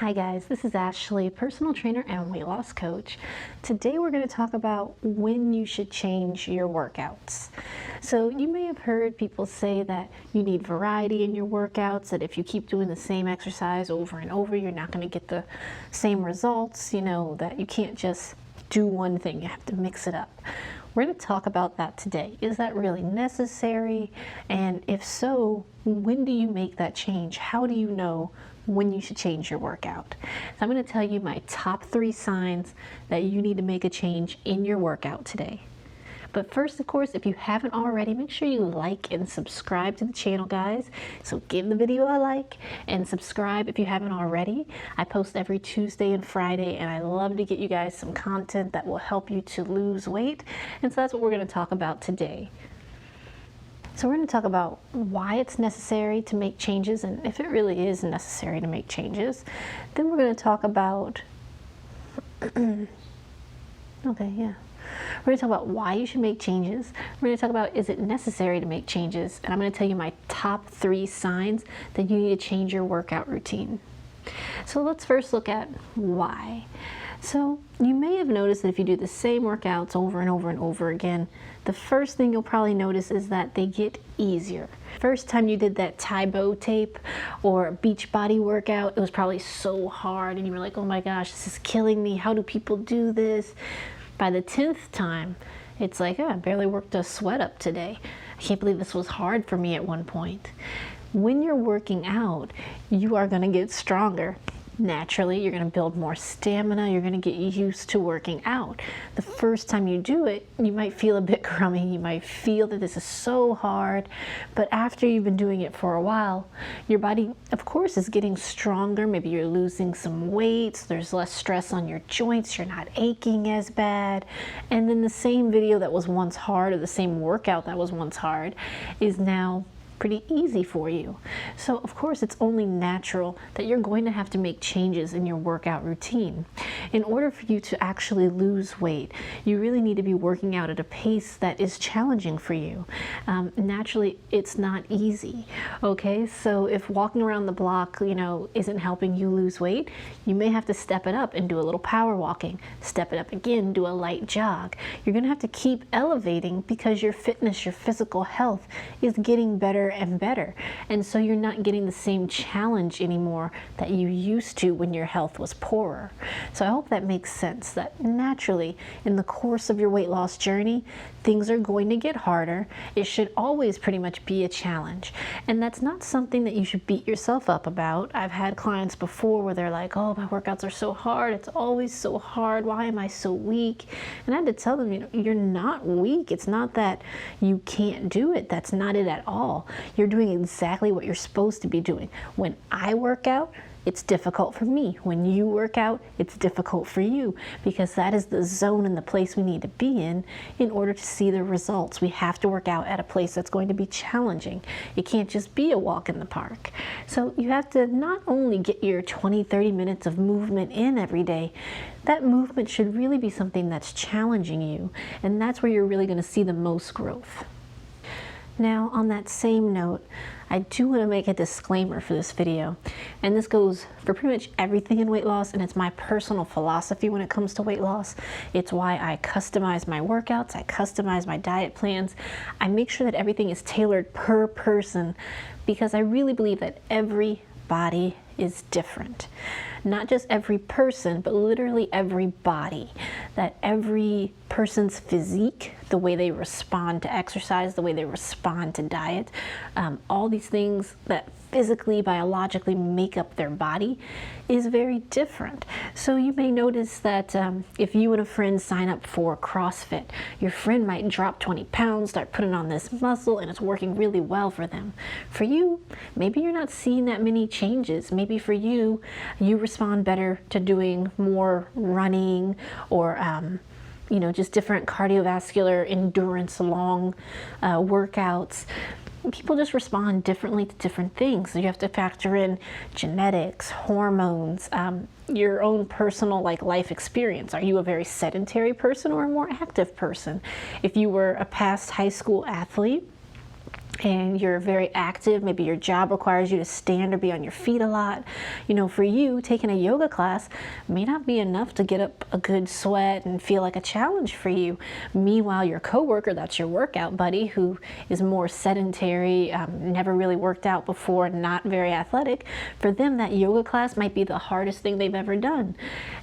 Hi guys, this is Ashley, personal trainer and weight loss coach. Today we're going to talk about when you should change your workouts. So you may have heard people say that you need variety in your workouts, that if you keep doing the same exercise over and over, you're not going to get the same results, that you can't just do one thing, you have to mix it up. We're going to talk about that today. Is that really necessary? And if so, when do you make that change? How do you know when you should change your workout? So I'm going to tell you my top 3 signs that you need to make a change in your workout today. But first, of course, if you haven't already, make sure you like and subscribe to the channel, guys. So give the video a like and subscribe if you haven't already. I post every Tuesday and Friday, and I love to get you guys some content that will help you to lose weight. And so that's what we're going to talk about today. So we're going to talk about why it's necessary to make changes and if it really is necessary to make changes. Then we're going to talk about, We're going to talk about why you should make changes. We're going to talk about, is it necessary to make changes? And I'm going to tell you my top 3 signs that you need to change your workout routine. So let's first look at why. So you may have noticed that if you do the same workouts over and over and over again, the first thing you'll probably notice is that they get easier. First time you did that Taebo tape or beach body workout, it was probably so hard and you were like, oh my gosh, this is killing me. How do people do this? By the 10th time, it's like, oh, I barely worked a sweat up today. I can't believe this was hard for me at one point. When you're working out, you are going to get stronger. Naturally, you're going to build more stamina. You're going to get used to working out. The first time you do it, you might feel a bit crummy. You might feel that this is so hard. But after you've been doing it for a while, your body, of course, is getting stronger. Maybe you're losing some weight. So there's less stress on your joints. You're not aching as bad. And then the same video that was once hard, or the same workout that was once hard, is now pretty easy for you. So of course it's only natural that you're going to have to make changes in your workout routine. In order for you to actually lose weight, you really need to be working out at a pace that is challenging for you. Naturally, it's not easy. Okay, so if walking around the block, isn't helping you lose weight, you may have to step it up and do a little power walking. Step it up again, do a light jog. You're going to have to keep elevating because your fitness, your physical health is getting better and better, and so you're not getting the same challenge anymore that you used to when your health was poorer. So I hope that makes sense, that naturally in the course of your weight loss journey, things are going to get harder. It should always pretty much be a challenge, and that's not something that you should beat yourself up about. I've had clients before where they're like, oh, my workouts are so hard, it's always so hard, why am I so weak? And I had to tell them, you're not weak. It's not that you can't do it. That's not it at all. You're doing exactly what you're supposed to be doing. When I work out, it's difficult for me. When you work out, it's difficult for you, because that is the zone and the place we need to be in order to see the results. We have to work out at a place that's going to be challenging. It can't just be a walk in the park. So you have to not only get your 20-30 minutes of movement in every day, that movement should really be something that's challenging you, and that's where you're really going to see the most growth. Now, on that same note, I do want to make a disclaimer for this video, and this goes for pretty much everything in weight loss, and it's my personal philosophy when it comes to weight loss. It's why I customize my workouts, I customize my diet plans. I make sure that everything is tailored per person, because I really believe that every body is different. Not just every person, but literally every body. That every person's physique, the way they respond to exercise, the way they respond to diet, all these things that physically, biologically make up their body is very different. So you may notice that if you and a friend sign up for CrossFit, your friend might drop 20 pounds, start putting on this muscle, and it's working really well for them. For you, maybe you're not seeing that many changes. Maybe for you, you respond better to doing more running or just different cardiovascular endurance long workouts. People just respond differently to different things. So you have to factor in genetics, hormones, your own personal life experience. Are you a very sedentary person or a more active person? If you were a past high school athlete, and you're very active, maybe your job requires you to stand or be on your feet a lot, for you, taking a yoga class may not be enough to get up a good sweat and feel like a challenge for you. Meanwhile, your coworker, that's your workout buddy, who is more sedentary, never really worked out before, not very athletic, for them that yoga class might be the hardest thing they've ever done.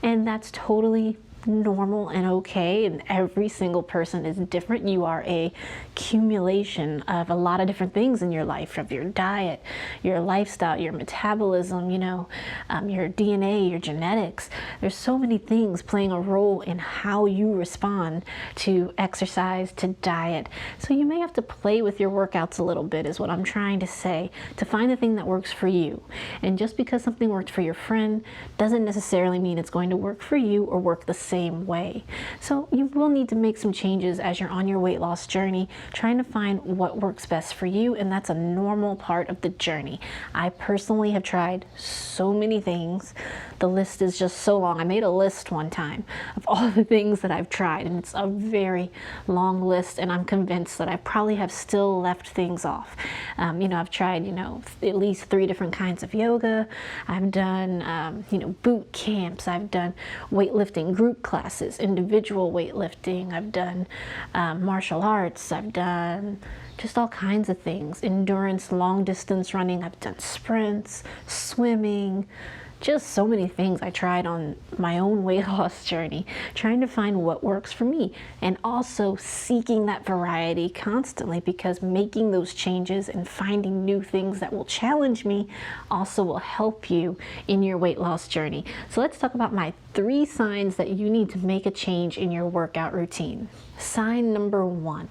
And that's totally normal and okay, and every single person is different. You are a accumulation of a lot of different things in your life, of your diet, your lifestyle, your metabolism, your DNA, your genetics. There's so many things playing a role in how you respond to exercise, to diet. So you may have to play with your workouts a little bit, is what I'm trying to say, to find the thing that works for you. And just because something worked for your friend doesn't necessarily mean it's going to work for you or work the same way. So you will need to make some changes as you're on your weight loss journey, trying to find what works best for you, and that's a normal part of the journey. I personally have tried so many things. The list is just so long. I made a list one time of all the things that I've tried, and it's a very long list, and I'm convinced that I probably have still left things off. I've tried, at least 3 different kinds of yoga. I've done, boot camps. I've done weightlifting group classes, individual weightlifting. I've done martial arts. I've done just all kinds of things. Endurance, long distance running. I've done sprints, swimming, just so many things I tried on my own weight loss journey, trying to find what works for me, and also seeking that variety constantly, because making those changes and finding new things that will challenge me also will help you in your weight loss journey. So let's talk about my 3 signs that you need to make a change in your workout routine. Sign number 1.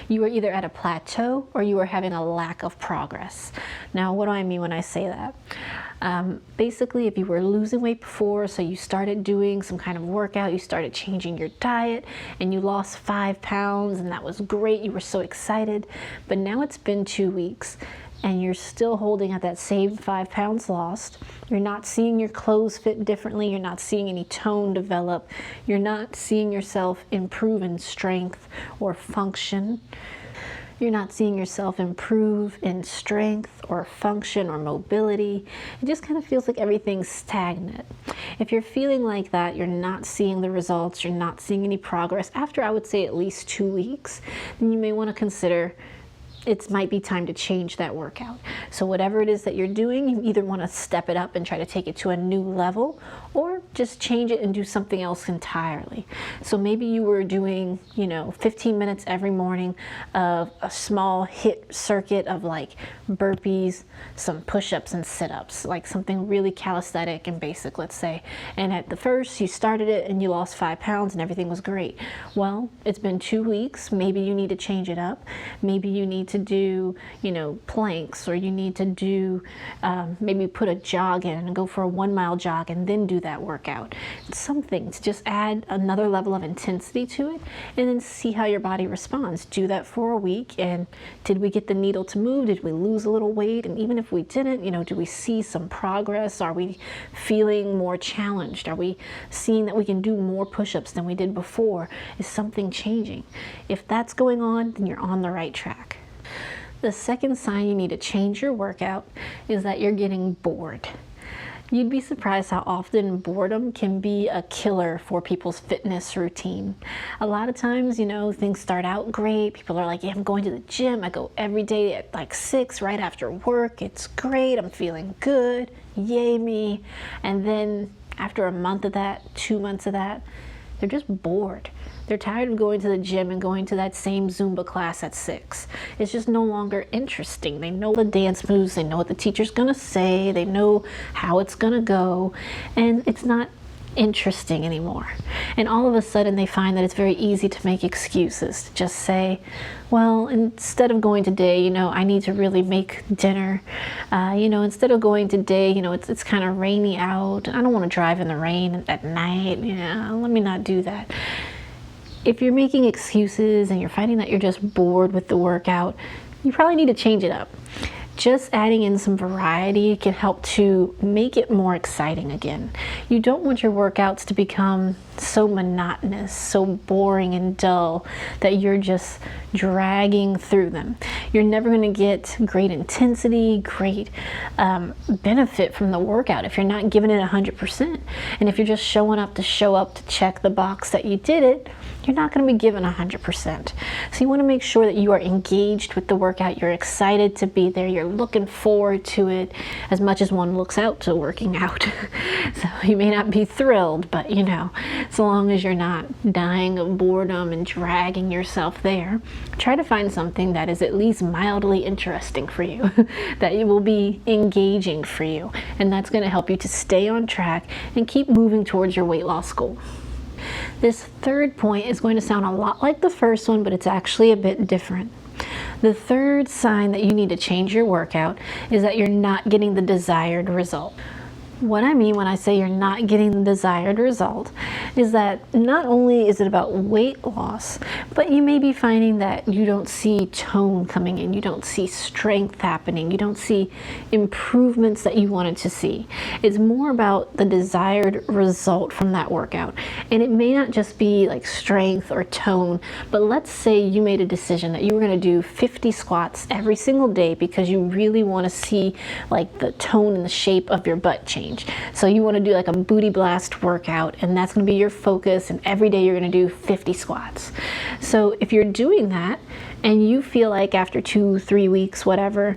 You are either at a plateau or you are having a lack of progress. Now, what do I mean when I say that? Basically, if you were losing weight before, so you started doing some kind of workout, you started changing your diet, and you lost 5 pounds, and that was great, you were so excited, but now it's been 2 weeks, and you're still holding at that same 5 pounds lost. You're not seeing your clothes fit differently. You're not seeing any tone develop. You're not seeing yourself improve in strength or function. You're not seeing yourself improve in strength or function or mobility. It just kind of feels like everything's stagnant. If you're feeling like that, you're not seeing the results, you're not seeing any progress after, I would say, at least 2 weeks, then you may want to consider it might be time to change that workout. So whatever it is that you're doing, you either want to step it up and try to take it to a new level, or just change it and do something else entirely. So maybe you were doing, 15 minutes every morning of a small HIIT circuit of like burpees, some push-ups and sit-ups, like something really calisthenic and basic, let's say. And at the first, you started it and you lost 5 pounds and everything was great. Well, it's been 2 weeks. Maybe you need to change it up. Maybe you need to do, planks, or you need to do, maybe put a jog in and go for a 1 mile jog and then do that workout. Something to just add another level of intensity to it, and then see how your body responds. Do that for a week, and did we get the needle to move? Did we lose a little weight? And even if we didn't, do we see some progress? Are we feeling more challenged? Are we seeing that we can do more push-ups than we did before? Is something changing? If that's going on, then you're on the right track. The second sign you need to change your workout is that you're getting bored. You'd be surprised how often boredom can be a killer for people's fitness routine. A lot of times, things start out great. People are like, yeah, I'm going to the gym. I go every day at like 6 right after work. It's great. I'm feeling good. Yay me. And then after a month of that, 2 months of that, they're just bored. They're tired of going to the gym and going to that same Zumba class at 6. It's just no longer interesting. They know the dance moves, they know what the teacher's gonna say, they know how it's gonna go, and it's not interesting anymore. And all of a sudden they find that it's very easy to make excuses, to just say, well, instead of going today, I need to really make dinner. Instead of going today, it's kind of rainy out. I don't want to drive in the rain at night. Let me not do that. If you're making excuses and you're finding that you're just bored with the workout, you probably need to change it up. just adding in some variety can help to make it more exciting again. You don't want your workouts to become so monotonous, so boring and dull that you're just dragging through them. You're never going to get great intensity, great benefit from the workout if you're not giving it 100%. And if you're just showing up to check the box that you did it, you're not going to be given 100%. So you want to make sure that you are engaged with the workout. You're excited to be there. You're looking forward to it as much as one looks out to working out. So you may not be thrilled, but you know, so long as you're not dying of boredom and dragging yourself there, try to find something that is at least mildly interesting for you, that it will be engaging for you. And that's going to help you to stay on track and keep moving towards your weight loss goal. This third point is going to sound a lot like the first one, but it's actually a bit different. The third sign that you need to change your workout is that you're not getting the desired result. What I mean when I say you're not getting the desired result is that not only is it about weight loss, but you may be finding that you don't see tone coming in, you don't see strength happening, you don't see improvements that you wanted to see. It's more about the desired result from that workout. And it may not just be like strength or tone, but let's say you made a decision that you were going to do 50 squats every single day because you really want to see like the tone and the shape of your butt change. So you want to do like a booty blast workout, and that's going to be your focus, and every day you're going to do 50 squats. So if you're doing that and you feel like after 2-3 weeks, whatever,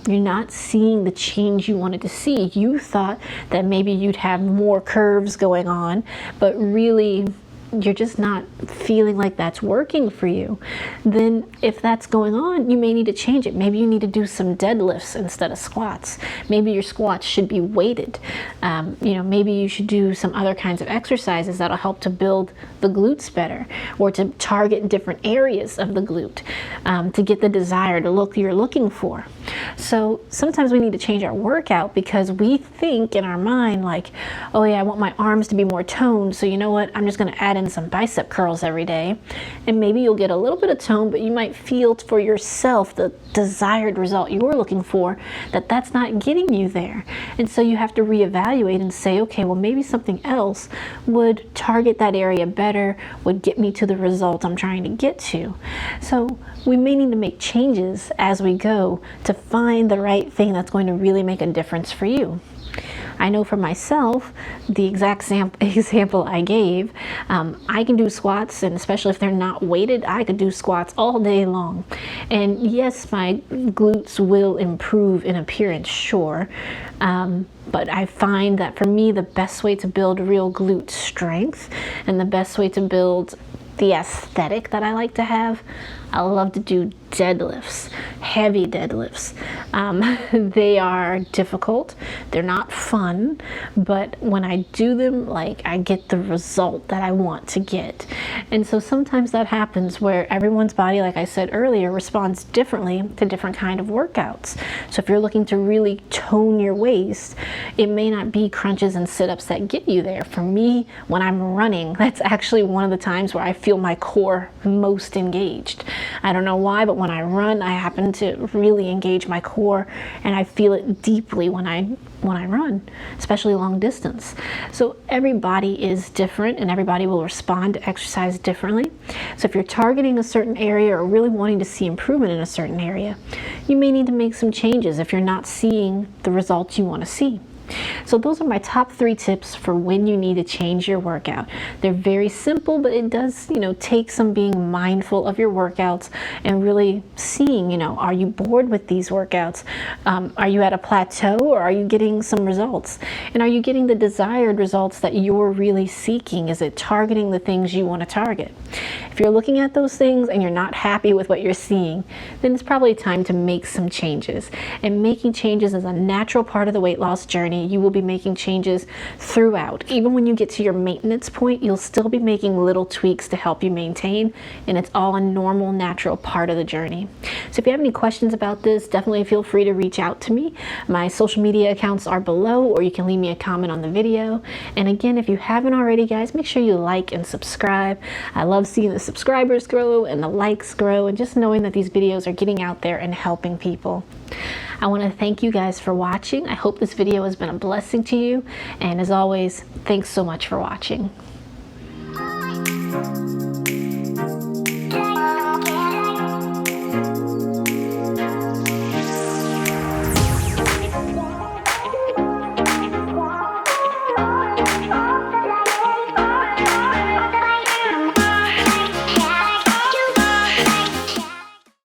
you're not seeing the change you wanted to see, you thought that maybe you'd have more curves going on, but really you're just not feeling like that's working for you, then if that's going on, you may need to change it. Maybe you need to do some deadlifts instead of squats. Maybe your squats should be weighted. Maybe you should do some other kinds of exercises that'll help to build the glutes better, or to target different areas of the glute to get the desired look you're looking for. So sometimes we need to change our workout because we think in our mind like, oh yeah, I want my arms to be more toned, so you know what, I'm just going to add in some bicep curls every day, and maybe you'll get a little bit of tone, but you might feel for yourself the desired result you were looking for, that's not getting you there. And so you have to reevaluate and say, okay, well maybe something else would target that area better, would get me to the result I'm trying to get to. So we may need to make changes as we go to find the right thing that's going to really make a difference for you. I know for myself, the exact example I gave, I can do squats, and especially if they're not weighted, I could do squats all day long. And yes, my glutes will improve in appearance, sure. But I find that for me, the best way to build real glute strength and the best way to build the aesthetic that I like to have, I love to do deadlifts, heavy deadlifts. They are difficult, they're not fun, but when I do them, like, I get the result that I want to get. And so sometimes that happens where everyone's body, like I said earlier, responds differently to different kind of workouts. So if you're looking to really tone your waist, it may not be crunches and sit-ups that get you there. For me, when I'm running, that's actually one of the times where I feel my core most engaged. I don't know why, but when I run, I happen to really engage my core, and I feel it deeply when I run, especially long distance. So every body is different, and everybody will respond to exercise differently. So if you're targeting a certain area or really wanting to see improvement in a certain area, you may need to make some changes if you're not seeing the results you want to see. So those are my top 3 tips for when you need to change your workout. They're very simple, but it does, take some being mindful of your workouts and really seeing, are you bored with these workouts? Are you at a plateau, or are you getting some results? And are you getting the desired results that you're really seeking? Is it targeting the things you want to target? If you're looking at those things and you're not happy with what you're seeing, then it's probably time to make some changes. And making changes is a natural part of the weight loss journey. You will be making changes throughout. Even when you get to your maintenance point, you'll still be making little tweaks to help you maintain, and it's all a normal, natural part of the journey. So if you have any questions about this, definitely feel free to reach out to me. My social media accounts are below, or you can leave me a comment on the video. And again, if you haven't already, guys, make sure you like and subscribe. I love seeing the subscribers grow and the likes grow, and just knowing that these videos are getting out there and helping people. I want to thank you guys for watching. I hope this video has been a blessing to you. And as always, thanks so much for watching.